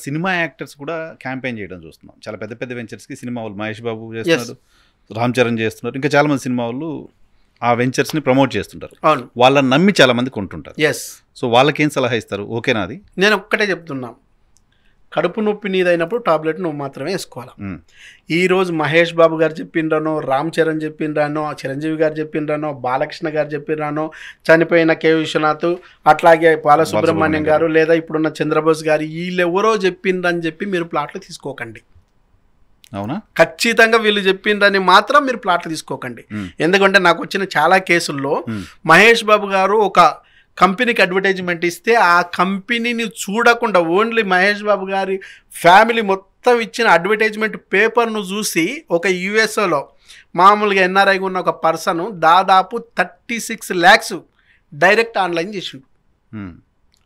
Cinema actors కూడా campaign చేయడం చూస్తున్నాం. చాలా పెద్ద పెద్ద వెంచర్స్కి సినిమా వాళ్ళు మహేష్ బాబు చేస్తున్నారు, రామ్ చరణ్ చేస్తున్నారు, ఇంకా చాలా మంది సినిమా వాళ్ళు ఆ వెంచర్స్ని ప్రమోట్ చేస్తుంటారు. వాళ్ళని నమ్మి చాలా మంది కొంటుంటారు. సో వాళ్ళకేం సలహా ఇస్తారు? ఓకేనా? అది నేను ఒక్కటే చెప్తున్నా, కడుపు నొప్పి నీదైనప్పుడు టాబ్లెట్ నువ్వు మాత్రమే వేసుకోవాలి. ఈరోజు మహేష్ బాబు గారు చెప్పిండ్రానో, రామ్ చరణ్ చెప్పిండ్రానో, చిరంజీవి గారు చెప్పిండ్రానో, బాలకృష్ణ గారు చెప్పిండ్రానో, చనిపోయిన కె విశ్వనాథ్, అట్లాగే బాలసుబ్రహ్మణ్యం గారు, లేదా ఇప్పుడున్న చంద్రబోస్ గారు, వీళ్ళెవరో చెప్పిండ్రని చెప్పి మీరు ప్లాట్లు తీసుకోకండి. అవునా? ఖచ్చితంగా వీళ్ళు చెప్పిండ్రని మాత్రం మీరు ప్లాట్లు తీసుకోకండి. ఎందుకంటే నాకు వచ్చిన చాలా కేసుల్లో మహేష్ బాబు గారు ఒక కంపెనీకి అడ్వర్టైజ్మెంట్ ఇస్తే ఆ కంపెనీని చూడకుండా ఓన్లీ మహేష్ బాబు గారి ఫ్యామిలీ మొత్తం ఇచ్చిన అడ్వర్టైజ్మెంట్ పేపర్ను చూసి ఒక యూఎస్ఏలో మామూలుగా ఎన్ఆర్ఐగా ఉన్న ఒక పర్సన్ దాదాపు 36 lakhs డైరెక్ట్ ఆన్లైన్ చేసిండు.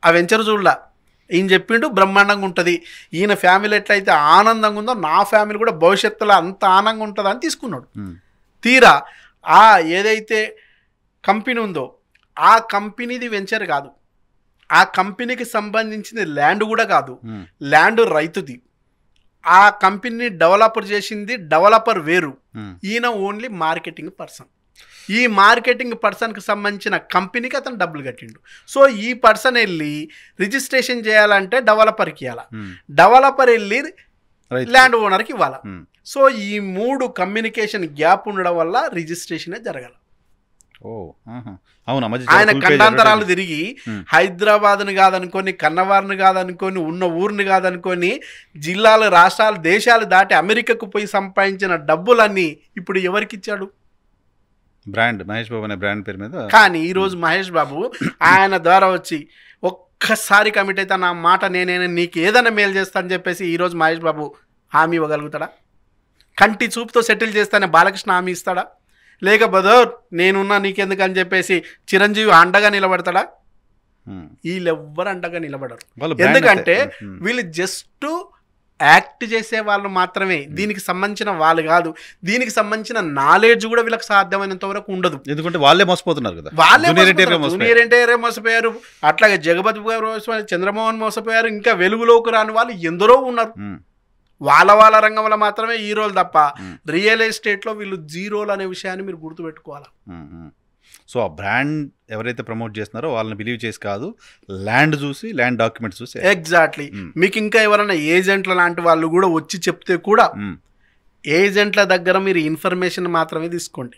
ఆ వెంచర్ చూడలా, ఈయన చెప్పిండు బ్రహ్మాండంగా ఉంటుంది, ఈయన ఫ్యామిలీ ఎట్లయితే ఆనందంగా ఉందో నా ఫ్యామిలీ కూడా భవిష్యత్తులో అంత ఆనందంగా ఉంటుంది అని తీసుకున్నాడు. తీరా ఆ ఏదైతే కంపెనీ ఉందో ఆ కంపెనీది వెంచర్ కాదు, ఆ కంపెనీకి సంబంధించిన ల్యాండ్ కూడా కాదు, ల్యాండ్ రైతుది. ఆ కంపెనీని డెవలపర్ చేసింది డెవలపర్ వేరు, ఈయన ఓన్లీ మార్కెటింగ్ పర్సన్. ఈ మార్కెటింగ్ పర్సన్కి సంబంధించిన కంపెనీకి అతను డబ్బులు కట్టిండు. సో ఈ పర్సన్ వెళ్ళి రిజిస్ట్రేషన్ చేయాలంటే డెవలపర్కి ఇవ్వాలా, డెవలపర్ వెళ్ళి ల్యాండ్ ఓనర్కి ఇవ్వాలా. సో ఈ 3 కమ్యూనికేషన్ గ్యాప్ ఉండడం వల్ల రిజిస్ట్రేషనే జరగాల. ఆయన ఖండాంతరాలు తిరిగి హైదరాబాద్ని కాదనుకొని, కన్నవారిని కాదనుకొని, ఉన్న ఊరిని కాదనుకొని, జిల్లాలు, రాష్ట్రాలు, దేశాలు దాటి అమెరికాకు పోయి సంపాదించిన డబ్బులన్నీ ఇప్పుడు ఎవరికి ఇచ్చాడు? బ్రాండ్ మహేష్ బాబు అనే బ్రాండ్ పేరు మీద. కానీ ఈరోజు మహేష్ బాబు ఆయన ద్వారా వచ్చి ఒక్కసారి కమిట్ అయితే నా మాట నేనే నీకు ఏదైనా మేలు చేస్తానని చెప్పేసి ఈరోజు మహేష్ బాబు హామీ ఇవ్వగలుగుతాడా? కంటి చూపుతో సెటిల్ చేస్తానే బాలకృష్ణ హామీ ఇస్తాడా? లేక బదర్ నేనున్నా నీకెందుకని చెప్పేసి చిరంజీవి అండగా నిలబడతాడా? వీళ్ళెవ్వరు అండగా నిలబడరు. ఎందుకంటే వీళ్ళు జస్ట్ యాక్ట్ చేసే వాళ్ళు మాత్రమే, దీనికి సంబంధించిన వాళ్ళు కాదు. దీనికి సంబంధించిన నాలెడ్జ్ కూడా వీళ్ళకి సాధ్యమైనంత వరకు ఉండదు. ఎందుకంటే వాళ్ళే మోసపోతున్నారు కదా, జూనియర్ ఎన్టీఆర్ మోసపోయారు, అట్లాగే జగపతి గారు, చంద్రమోహన్ మోసపోయారు, ఇంకా వెలుగులోకి రాని వాళ్ళు ఎందరో ఉన్నారు. వాళ్ళ రంగంలో మాత్రమే హీరోలు తప్ప రియల్ ఎస్టేట్లో వీళ్ళు జీరోలు అనే విషయాన్ని మీరు గుర్తుపెట్టుకోవాలి. సో ఆ బ్రాండ్ ఎవరైతే ప్రమోట్ చేస్తున్నారో వాళ్ళని బిలీవ్ చేసి కాదు, ల్యాండ్ చూసి, ల్యాండ్ డాక్యుమెంట్స్ చూసి. ఎగ్జాక్ట్లీ. మీకు ఇంకా ఎవరైనా ఏజెంట్ల లాంటి వాళ్ళు కూడా వచ్చి చెప్తే కూడా ఏజెంట్ల దగ్గర మీరు ఇన్ఫర్మేషన్ మాత్రమే తీసుకోండి.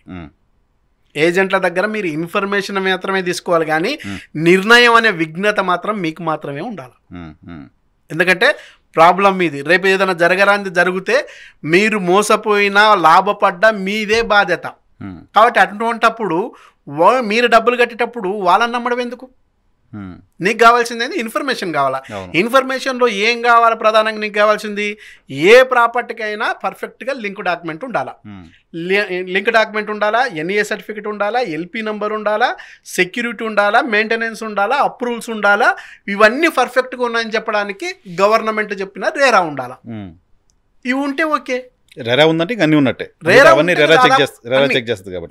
ఏజెంట్ల దగ్గర మీరు ఇన్ఫర్మేషన్ మాత్రమే తీసుకోవాలి, కానీ నిర్ణయం అనే విఘ్నత మాత్రం మీకు మాత్రమే ఉండాలి. ఎందుకంటే ప్రాబ్లం మీది. రేపు ఏదైనా జరగరాంది జరిగితే మీరు మోసపోయినా లాభపడ్డా మీదే బాధ్యత. కాబట్టి అటువంటప్పుడు మీరు డబ్బులు కట్టేటప్పుడు వాళ్ళని నమ్మడం ఎందుకు? నీకు కావాల్సింది ఇన్ఫర్మేషన్ కావాలా. ఇన్ఫర్మేషన్లో ఏం కావాలా? ప్రధానంగా నీకు కావాల్సింది ఏ ప్రాపర్టీకైనా పర్ఫెక్ట్గా లింక్ డాక్యుమెంట్ ఉండాలా. లింక్ డాక్యుమెంట్ ఉండాలా, ఎన్ఏ సర్టిఫికేట్ ఉండాలా, ఎల్పి నెంబర్ ఉండాలా, సెక్యూరిటీ ఉండాలా, మెయింటెనెన్స్ ఉండాలా, అప్రూవల్స్ ఉండాలా. ఇవన్నీ పర్ఫెక్ట్గా ఉన్నాయని చెప్పడానికి గవర్నమెంట్ చెప్పిన రేరా ఉండాలా. ఇవి ఉంటే ఓకే. రెరా ఉందంటే అన్నీ ఉన్నట్టే.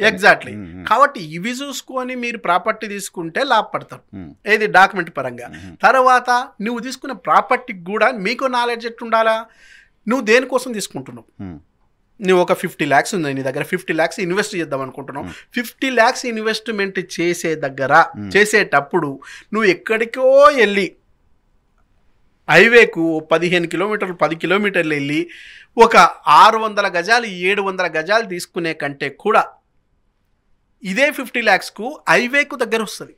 ఎగ్జాక్ట్లీ. కాబట్టి ఇవి చూసుకొని మీరు ప్రాపర్టీ తీసుకుంటే లాభపడతారు, ఏది డాక్యుమెంట్ పరంగా. తర్వాత నువ్వు తీసుకున్న ప్రాపర్టీకి కూడా మీకు నాలెడ్జ్ ఎట్లుండాలా, నువ్వు దేనికోసం తీసుకుంటున్నావు. నువ్వు ఒక 50 lakhs ఉంది నీ దగ్గర, 50 lakhs ఇన్వెస్ట్ చేద్దాం అనుకుంటున్నావు. 50 lakhs ఇన్వెస్ట్మెంట్ చేసేటప్పుడు నువ్వు ఎక్కడికో వెళ్ళి హైవేకు 15 కిలోమీటర్లు 10 కిలోమీటర్లు వెళ్ళి ఒక 600 గజాలు 700 గజాలు తీసుకునే కంటే కూడా ఇదే 50 lakhsకు హైవేకు దగ్గర వస్తుంది.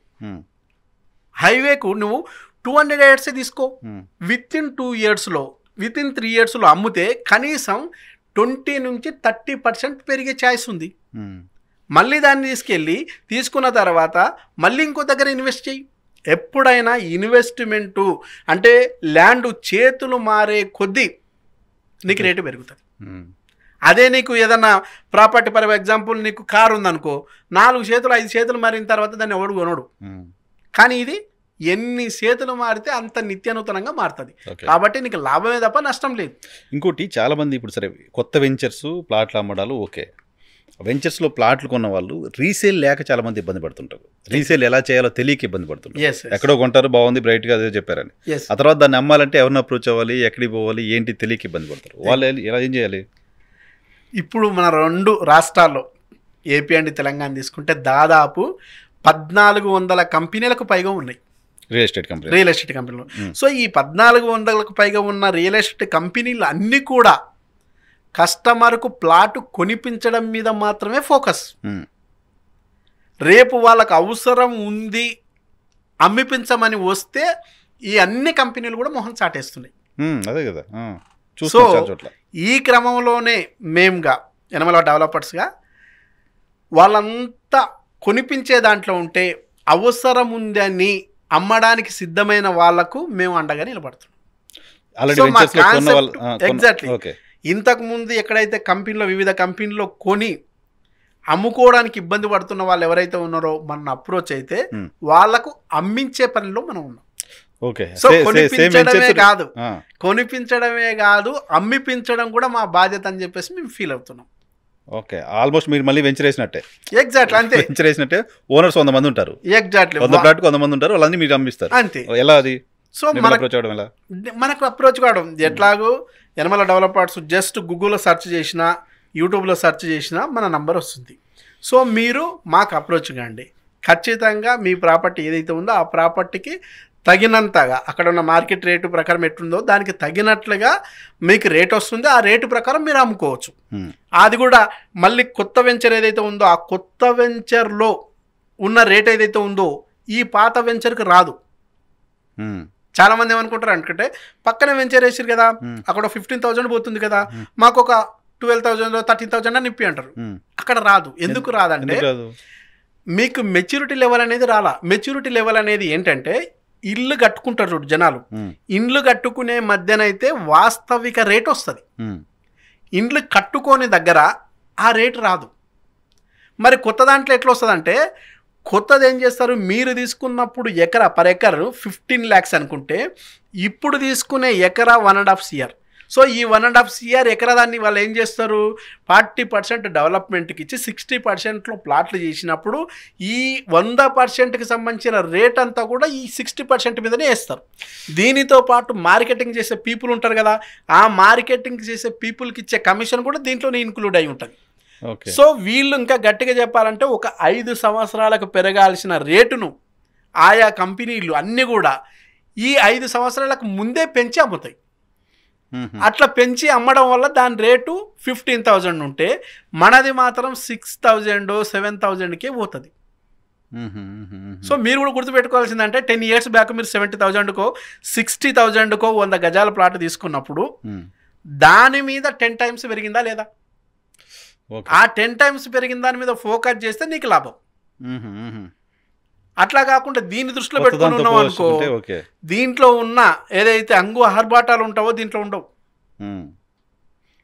హైవేకు నువ్వు 200 acres తీసుకో. విత్ ఇన్ 3 yearsలో అమ్మితే కనీసం 20 నుంచి 30% పెరిగే ఛాయిస్ ఉంది. మళ్ళీ దాన్ని తీసుకున్న తర్వాత మళ్ళీ ఇంకో దగ్గర ఇన్వెస్ట్ చేయి. ఎప్పుడైనా ఇన్వెస్ట్మెంటు అంటే ల్యాండ్ చేతులు మారే కొద్దీ నీకు రేటు పెరుగుతుంది. అదే నీకు ఏదన్నా ప్రాపర్టీ ఫర్ ఎగ్జాంపుల్ నీకు కారు ఉందనుకో, 4 చేతులు 5 చేతులు మారిన తర్వాత దాన్ని ఎవడు కొనడు. కానీ ఇది ఎన్ని చేతులు మారితే అంత నిత్యనూతనంగా మారుతుంది. కాబట్టి నీకు లాభమే తప్ప నష్టం లేదు. ఇంకోటి చాలామంది ఇప్పుడు సరే కొత్త వెంచర్స్ ప్లాట్లు అమ్మడాలు ఓకే, వెంచర్స్లో ప్లాట్లు కొన్న వాళ్ళు రీసేల్ లేక చాలా మంది ఇబ్బంది పడుతుంటారు. రీసేల్ ఎలా చేయాలో తెలియక ఇబ్బంది పడుతుంటారు. ఎక్కడో కొంటారు, బాగుంది, బ్రైట్గా అదే చెప్పారని, ఆ తర్వాత దాన్ని అమ్మాలంటే ఎవరిని అప్రోచ్ అవ్వాలి, ఎక్కడికి పోవాలి, ఏంటి తెలియక ఇబ్బంది పడతారు. వాళ్ళు ఎలా ఏం చేయాలి? ఇప్పుడు మన 2 రాష్ట్రాల్లో ఏపీ అండ్ తెలంగాణ తీసుకుంటే దాదాపు 1400 కంపెనీలకు పైగా ఉన్నాయి రియల్ ఎస్టేట్ కంపెనీలు. సో ఈ 1400లకు పైగా ఉన్న రియల్ ఎస్టేట్ కంపెనీలు అన్నీ కూడా కస్టమర్కు ప్లాట్ కొనిపించడం మీద మాత్రమే ఫోకస్. రేపు వాళ్ళకు అవసరం ఉంది అమ్మిపించమని వస్తే ఈ అన్ని కంపెనీలు కూడా మొహం చాటేస్తున్నాయి. అదే కదా. సో ఈ క్రమంలోనే మేముగా యనమల డెవలపర్స్గా వాళ్ళంతా కొనిపించే దాంట్లో ఉంటే అవసరం ఉందని అమ్మడానికి సిద్ధమైన వాళ్లకు మేము అండగా నిలబడుతున్నాం. ఎగ్జాక్ట్లీ. ఇంతకుముందు ఎక్కడైతే కంపెనీలో వివిధ కంపెనీలో కొని అమ్ముకోవడానికి ఇబ్బంది పడుతున్న వాళ్ళు ఎవరైతే ఉన్నారో మన అప్రోచ్ అయితే వాళ్లకు అమ్మించే పనిలో మనం ఉన్నాం. సో కొనిపించడమే కాదు అమ్మిపించడం కూడా మా బాధ్యత అని చెప్పేసి మేము ఫీల్ అవుతున్నాం. ఓకే, ఆల్మోస్ట్ మీరు మళ్ళీ వెంచర్ వేసినట్టే. ఎగ్జాక్ట్లీ అంతే. వెంచర్ వేసినట్టే. ఓనర్స్ 100 మంది ఉంటారు. ఎగ్జాక్ట్లీ. 100 ప్లాట్కి 100 మంది ఉంటారు, వాళ్ళని మీరు అమ్మిస్తారు అంతే. ఎలా అది? సో మనకు అప్రోచ్ కావడం ఎట్లాగో యనమల డెవలపర్స్ జస్ట్ గూగుల్లో సెర్చ్ చేసినా, యూట్యూబ్లో సెర్చ్ చేసినా మన నంబర్ వస్తుంది. సో మీరు మాకు అప్రోచ్ కాండి. ఖచ్చితంగా మీ ప్రాపర్టీ ఏదైతే ఉందో ఆ ప్రాపర్టీకి తగినంతగా అక్కడ ఉన్న మార్కెట్ రేటు ప్రకారం ఎట్టుందో దానికి తగినట్లుగా మీకు రేట్ వస్తుంది. ఆ రేటు ప్రకారం మీరు అమ్ముకోవచ్చు. అది కూడా మళ్ళీ కొత్త వెంచర్ ఏదైతే ఉందో ఆ కొత్త వెంచర్లో ఉన్న రేట్ ఏదైతే ఉందో ఈ పాత వెంచర్కి రాదు. చాలా మంది ఏమనుకుంటారు అంటే పక్కనే వెంచర్ వేసారు కదా, అక్కడ 15,000 పోతుంది కదా, మాకు ఒక 12,000 13,000 అని నిప్పి అంటారు. అక్కడ రాదు. ఎందుకు రాదంటే మీకు మెచ్యూరిటీ లెవెల్ అనేది రాలా. మెచ్యూరిటీ లెవెల్ అనేది ఏంటంటే ఇల్లు కట్టుకుంటారు చూడు జనాలు, ఇండ్లు కట్టుకునే మధ్యనైతే వాస్తవిక రేట్ వస్తుంది. ఇండ్లు కట్టుకోని దగ్గర ఆ రేటు రాదు. మరి కొత్త దాంట్లో ఎట్లా వస్తుంది అంటే కొత్తది ఏం చేస్తారు, మీరు తీసుకున్నప్పుడు ఎకరా పర్ ఎకర్ 15 lakhs అనుకుంటే ఇప్పుడు తీసుకునే ఎకరా 1.5 CR. సో ఈ 1.5 CR ఎకరా దాన్ని వాళ్ళు ఏం చేస్తారు 40% డెవలప్మెంట్కి ఇచ్చి 60%లో ప్లాట్లు చేసినప్పుడు ఈ 100%కి సంబంధించిన రేట్ అంతా కూడా ఈ 60% మీదనే వేస్తారు. దీనితో పాటు మార్కెటింగ్ చేసే పీపుల్ ఉంటారు కదా, ఆ మార్కెటింగ్ చేసే పీపుల్కి ఇచ్చే కమిషన్ కూడా దీంట్లోనే ఇన్క్లూడ్ అయి ఉంటుంది. సో వీళ్ళు ఇంకా గట్టిగా చెప్పాలంటే ఒక 5 సంవత్సరాలకు పెరగాల్సిన రేటును ఆయా కంపెనీలు అన్నీ కూడా ఈ 5 సంవత్సరాలకు ముందే పెంచి అమ్ముతాయి. అట్లా పెంచి అమ్మడం వల్ల దాని రేటు 15,000 ఉంటే మనది మాత్రం 6,000 7,000కే పోతుంది. సో మీరు కూడా గుర్తుపెట్టుకోవాల్సిందంటే 10 years బ్యాక్ మీరు 70,000కో 60,000కో 100 గజాల ప్లాట్ తీసుకున్నప్పుడు దాని మీద 10 times పెరిగిందా లేదా? ఆ 10 times పెరిగిన దాని మీద ఫోకస్ చేస్తే నీకు లాభం. అట్లా కాకుండా దీన్ని దృష్టిలో పెట్టుకుని ఉన్నావు అనుకో, దీంట్లో ఉన్న ఏదైతే అంగు ఆర్భాటాలు ఉంటావో దీంట్లో ఉండవు.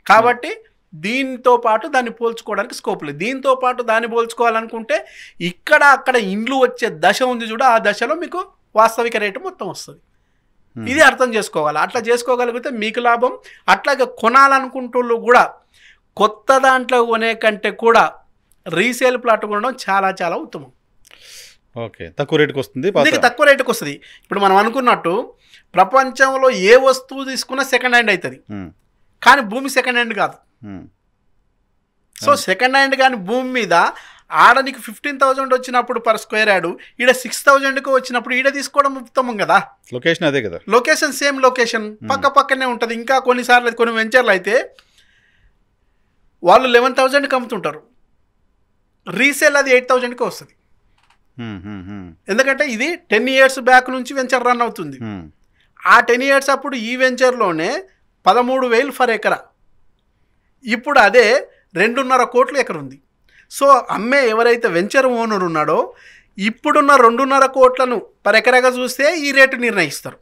కాబట్టి దీంతో పాటు దాన్ని పోల్చుకోవడానికి స్కోప్ లేదు. దీంతో పాటు దాన్ని పోల్చుకోవాలనుకుంటే ఇక్కడ అక్కడ ఇండ్లు వచ్చే దశ ఉంది చూడ, ఆ దశలో మీకు వాస్తవిక రేటు మొత్తం వస్తుంది. ఇది అర్థం చేసుకోవాలి. అట్లా చేసుకోగలిగితే మీకు లాభం. అట్లాగే కొనాలనుకుంటూ కూడా కొత్త దాంట్లో కొనే కంటే కూడా రీసేల్ ప్లాట్ కొనడం చాలా చాలా ఉత్తమం. ఓకే, తక్కువ రేటుకి వస్తుంది. తక్కువ రేటుకి వస్తుంది. ఇప్పుడు మనం అనుకున్నట్టు ప్రపంచంలో ఏ వస్తువు తీసుకున్నా సెకండ్ హ్యాండ్ అవుతుంది, కానీ భూమి సెకండ్ హ్యాండ్ కాదు. సో సెకండ్ హ్యాండ్ కానీ భూమి మీద ఆడ నీకు 15,000 వచ్చినప్పుడు పర్ స్క్వేర్ యార్డు, ఈడ 6,000కు వచ్చినప్పుడు ఈడ తీసుకోవడం ఉత్తమం కదా. లొకేషన్ అదే కదా, లొకేషన్ సేమ్ లొకేషన్ పక్క పక్కనే ఉంటుంది. ఇంకా కొన్నిసార్లు కొన్ని వెంచర్లు అయితే వాళ్ళు 11,000కి అమ్ముతుంటారు, రీసేల్ అది 8,000కి వస్తుంది. ఎందుకంటే ఇది 10 years బ్యాక్ నుంచి వెంచర్ రన్ అవుతుంది. ఆ 10 years అప్పుడు ఈ వెంచర్లోనే 13,000 ఫర్ ఎకరా, ఇప్పుడు అదే 2.5 కోట్లు ఎకర ఉంది. సో అమ్మే ఎవరైతే వెంచర్ ఓనర్ ఉన్నాడో ఇప్పుడున్న 2.5 కోట్లను పర్ ఎకరాగా చూస్తే ఈ రేటు నిర్ణయిస్తారు.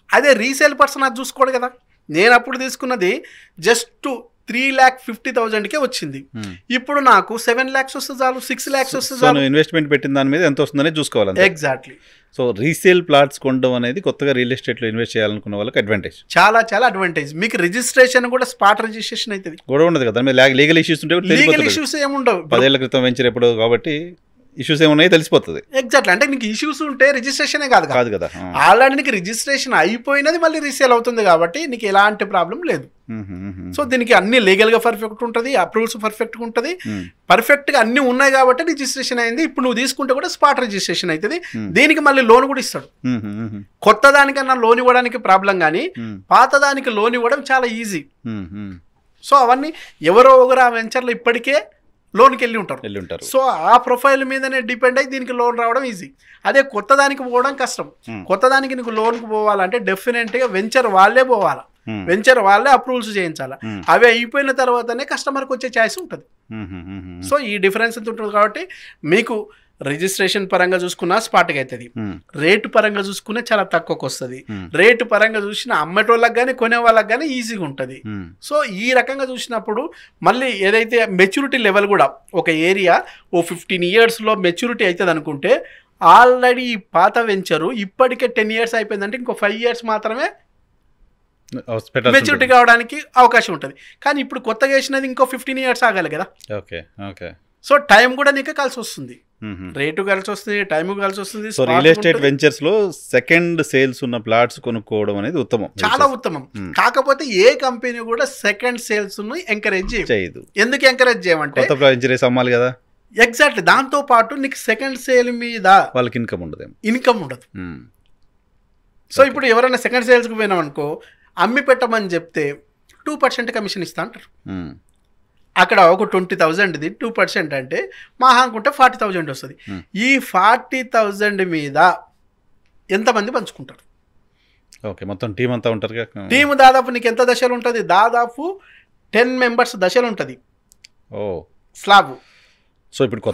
అదే రీసేల్ పర్సన్ అది చూసుకోడు కదా. నేను అప్పుడు తీసుకున్నది జస్ట్ 3,50,000కే వచ్చింది. ఇప్పుడు నాకు 7 lakhs వస్తే చాలు, 6 lakhs వస్తే చాలు. ఇన్వెస్ట్మెంట్ పెట్టిన దాని మీద ఎంత వస్తుందని చూసుకోవాలి. ఎగ్జాక్ట్లీ. సో రీసేల్ ప్లాట్స్ కొనడం అనేది కొత్తగా రియల్ ఎస్టేట్లో ఇన్వెస్ట్ చేయాలనుకున్న వాళ్ళకి అడ్వాంటేజ్, చాలా చాలా అడ్వాంటేజ్. మీకు రిజిస్ట్రేషన్ కూడా స్పాట్ రిజిస్ట్రేషన్ అవుతుంది, కూడా ఉండదు కదా. లీగల్ ఇష్యూస్ ఉంటే లీగల్ ఇష్యూస్ ఏముండవు. 10 ఏళ్ల క్రితం వెంచర్ ఎప్పుడు కాబట్టి ఇష్యూస్ ఏమున్నాయి తెలిసిపోతుంది. ఎగ్జాక్ట్లీ. అంటే నీకు ఇష్యూస్ ఉంటే రిజిస్ట్రేషనే కాదు కదా, ఆల్రెడీ నీకు రిజిస్ట్రేషన్ అయిపోయినది మళ్ళీ రీసేల్ అవుతుంది కాబట్టి నీకు ఎలాంటి ప్రాబ్లం లేదు. సో దీనికి అన్ని లీగల్గా పర్ఫెక్ట్ ఉంటుంది, అప్రూవల్స్ పర్ఫెక్ట్గా ఉంటుంది, పర్ఫెక్ట్గా అన్ని ఉన్నాయి కాబట్టి రిజిస్ట్రేషన్ అయింది. ఇప్పుడు నువ్వు తీసుకుంటే కూడా స్పాట్ రిజిస్ట్రేషన్ అవుతుంది. దీనికి మళ్ళీ లోన్ కూడా ఇస్తాడు. కొత్త దానికన్నా లోన్ ఇవ్వడానికి ప్రాబ్లం, కానీ పాత దానికి లోన్ ఇవ్వడం చాలా ఈజీ. సో అవన్నీ ఎవరో ఒకరు ఆ వెంచర్లో ఇప్పటికే లోన్కి వెళ్ళి ఉంటారు. సో ఆ ప్రొఫైల్ మీదనే డిపెండ్ అయ్యి దీనికి లోన్ రావడం ఈజీ. అదే కొత్త దానికి పోవడం కష్టం. కొత్త దానికి నీకు లోన్కి పోవాలంటే డెఫినెట్గా వెంచర్ వాళ్ళే పోవాలా, వెంచర్ వాళ్ళే అప్రూవల్స్ చేయించాలా. అవి అయిపోయిన తర్వాతనే కస్టమర్కి వచ్చే ఛాయిస్ ఉంటుంది. సో ఈ డిఫరెన్స్ ఉంటుంది కాబట్టి మీకు రిజిస్ట్రేషన్ పరంగా చూసుకున్నా స్పాట్గా అవుతుంది, రేటు పరంగా చూసుకున్నా చాలా తక్కువకి వస్తుంది, రేటు పరంగా చూసినా అమ్మేటోళ్ళకి కానీ కొనే వాళ్ళకి కానీ ఈజీగా ఉంటుంది. సో ఈ రకంగా చూసినప్పుడు మళ్ళీ ఏదైతే మెచ్యూరిటీ లెవెల్ కూడా ఒక ఏరియా 15 yearsలో మెచ్యూరిటీ అవుతుంది అనుకుంటే, ఆల్రెడీ ఈ పాత వెంచరు ఇప్పటికే 10 years అయిపోయిందంటే ఇంకో 5 years మాత్రమే మెచ్యూరిటీ కావడానికి అవకాశం ఉంటుంది. కానీ ఇప్పుడు కొత్తగా వేసినది ఇంకో 15 years ఆగాలి కదా. సో టైం కూడా నీకు కలిసి వస్తుంది, రేటు కలిసి వస్తుంది, టైం కలిసి వస్తుంది. సో రియల్ ఎస్టేట్ వెంచర్స్ లో సెకండ్ సేల్స్ ఉన్న ప్లాట్స్ కొనుక్కోవడం అనేది ఉత్తమం, చాలా ఉత్తమం. కాకపోతే ఏ కంపెనీ కూడా సెకండ్ సేల్స్ ను ఎంకరేజ్ చేయదు. ఎందుకు ఎంకరేజ్ చేయమంటే అమ్మాలి కదా. ఎగ్జాక్ట్లీ. దాంతో పాటు నీకు సెకండ్ సేల్ మీద వాళ్ళకి ఇన్కమ్ ఉండదు. సో ఇప్పుడు ఎవరైనా సెకండ్ సేల్స్కి పోయినాం అనుకో, అమ్మి పెట్టమని చెప్తే 2% కమిషన్ ఇస్తా అంటారు. అక్కడ ఒక 20,000ది 2% అంటే మహా అనుకుంటే 40,000 వస్తుంది. ఈ 40,000 మీద ఎంతమంది పంచుకుంటారు? ఓకే, మొత్తం టీం అంతా ఉంటారు. టీం దాదాపు నీకు ఎంత దశలు ఉంటుంది? దాదాపు 10 members దశలు ఉంటుంది స్లాబ్. సో ఇప్పుడు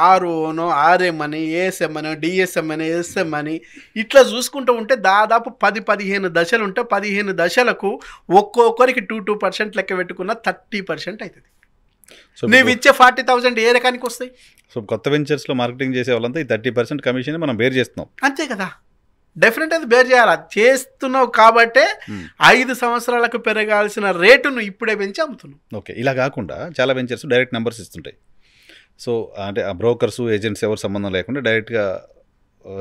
ఆర్ఓనో, ఆర్ఎం అని, ఏఎస్ఎం అని, డిఎస్ఎం అని, ఎస్ఎం అని ఇట్లా చూసుకుంటూ ఉంటే దాదాపు 10-15 దశలు ఉంటే 15 దశలకు ఒక్కొక్కరికి 2% లెక్క పెట్టుకున్న 30% అవుతుంది. నువ్వు ఇచ్చే 40,000 ఏ రకానికి వస్తాయి? సో కొత్త వెంచర్స్లో మార్కెటింగ్ చేసే వాళ్ళంతా ఈ 30% కమిషన్ మనం బేర్ చేస్తున్నాం. అంతే కదా, డెఫినెట్ అది బేర్ చేయాలి. చేస్తున్నావు కాబట్టే 5 సంవత్సరాలకు పెరగాల్సిన రేటును ఇప్పుడే పెంచి అమ్ముతున్నావు. ఓకే, ఇలా కాకుండా చాలా వెంచర్స్ డైరెక్ట్ నెంబర్స్ ఇస్తుంటాయి. సో అంటే ఆ బ్రోకర్స్, ఏజెంట్స్ ఎవరు సంబంధం లేకుండా డైరెక్ట్గా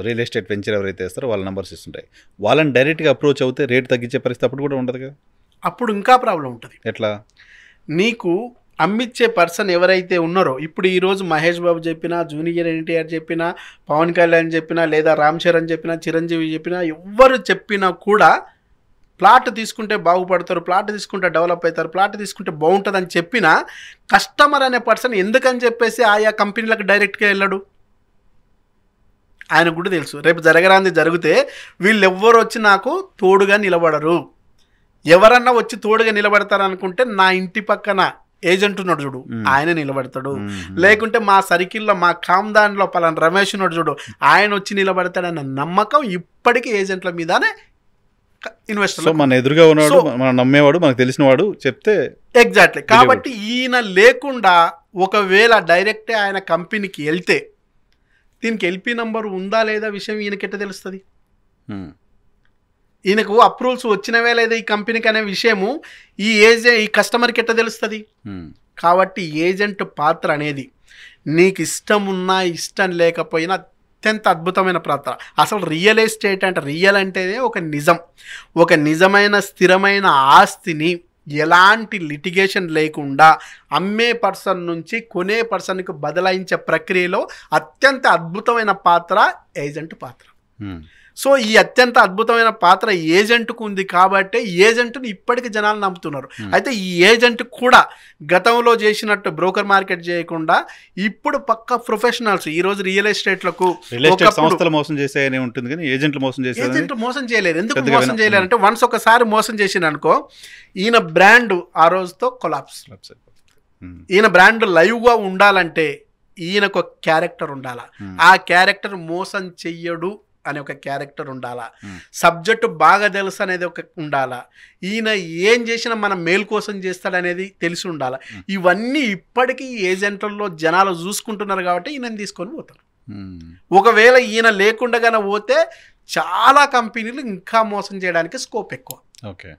రియల్ ఎస్టేట్ వెంచర్ ఎవరైతే వేస్తారో వాళ్ళ నెంబర్స్ ఇస్తుంటాయి. వాళ్ళని డైరెక్ట్గా అప్రోచ్ అవుతే రేట్ తగ్గించే పరిస్థితి అప్పుడు కూడా ఉండదు కదా. అప్పుడు ఇంకా ప్రాబ్లం ఉంటుంది. ఎట్లా? నీకు అమ్మిచ్చే పర్సన్ ఎవరైతే ఉన్నారో, ఇప్పుడు ఈరోజు మహేష్ బాబు చెప్పినా, జూనియర్ ఎన్టీఆర్ చెప్పినా, పవన్ కళ్యాణ్ చెప్పినా, లేదా రామ్ చరణ్ చెప్పినా, చిరంజీవి చెప్పినా, ఎవరు చెప్పినా కూడా ప్లాట్ తీసుకుంటే బాగుపడతారు, ప్లాట్ తీసుకుంటే డెవలప్ అవుతారు, ప్లాట్ తీసుకుంటే బాగుంటుంది అని చెప్పినా కస్టమర్ అనే పర్సన్ ఎందుకని చెప్పేసి ఆయా కంపెనీలకు డైరెక్ట్గా వెళ్ళడు. ఆయనకు కూడా తెలుసు రేపు జరగరాంది జరిగితే వీళ్ళెవ్వరు వచ్చి నాకు తోడుగా నిలబడరు. ఎవరన్నా వచ్చి తోడుగా నిలబడతారు అనుకుంటే నా ఇంటి పక్కన ఏజెంట్ ఉన్నాడు చూడు, ఆయన నిలబడతాడు. లేకుంటే మా సర్కిల్లో, మా కామ్దాన్లో పలానా రమేష్ ఉన్నాడు చూడు, ఆయన వచ్చి నిలబడతాడన్న నమ్మకం ఇప్పటికీ ఏజెంట్ల మీదనే ఇన్వెస్టర్. మన ఎదురుగా ఉన్నాడు, మనం నమ్మేవాడు, మనకు తెలిసిన వాడు చెప్తే. ఎగ్జాక్ట్లీ. కాబట్టి ఈయన లేకుండా ఒకవేళ డైరెక్టే ఆయన కంపెనీకి వెళ్తే దీనికి ఎల్పీ నంబర్ ఉందా లేదా విషయం ఈయనకెట్ట తెలుస్తుంది? ఈయనకు అప్రూవల్స్ వచ్చినవే లేదా ఈ కంపెనీకి అనే విషయము ఈ కస్టమర్కి ఎట్ట తెలుస్తుంది? కాబట్టి ఏజెంట్ పాత్ర అనేది నీకు ఇష్టం ఉన్నా ఇష్టం లేకపోయినా అత్యంత అద్భుతమైన పాత్ర. అసలు రియల్ ఎస్టేట్ అంటే, రియల్ అంటేనే ఒక నిజం, ఒక నిజమైన స్థిరమైన ఆస్తిని ఎలాంటి లిటిగేషన్ లేకుండా అమ్మే పర్సన్ నుంచి కొనే పర్సన్కి బదలాయించే ప్రక్రియలో అత్యంత అద్భుతమైన పాత్ర ఏజెంట్ పాత్ర. సో ఈ అత్యంత అద్భుతమైన పాత్ర ఏజెంట్కు ఉంది కాబట్టి ఏజెంట్ని ఇప్పటికీ జనాలు నమ్ముతున్నారు. అయితే ఈ ఏజెంట్ కూడా గతంలో చేసినట్టు బ్రోకర్ మార్కెట్ చేయకుండా ఇప్పుడు పక్క ప్రొఫెషనల్స్ ఈరోజు రియల్ ఎస్టేట్లకు మోసం చేసేనే ఉంటుంది కానీ ఏజెంట్లు మోసం చేయలేరు. ఎందుకు మోసం చేయలేరు అంటే, వన్స్ ఒకసారి మోసం చేసిన అనుకో ఈయన బ్రాండ్ ఆ రోజుతో కొలాప్స్. ఈయన బ్రాండ్ లైవ్గా ఉండాలంటే ఈయనకు క్యారెక్టర్ ఉండాలా. ఆ క్యారెక్టర్ మోసం చెయ్యడు అనే ఒక క్యారెక్టర్ ఉండాలా, సబ్జెక్టు బాగా తెలుసు అనేది ఒక ఉండాలా, ఈయన ఏం చేసినా మన మేలు కోసం చేస్తాడనేది తెలిసి ఉండాలా. ఇవన్నీ ఇప్పటికీ ఏజెంట్లలో జనాలు చూసుకుంటున్నారు కాబట్టి ఈయనని తీసుకొని పోతారు. ఒకవేళ ఈయన లేకుండా పోతే చాలా కంపెనీలు ఇంకా మోసం చేయడానికి స్కోప్ ఎక్కువ. ఓకే.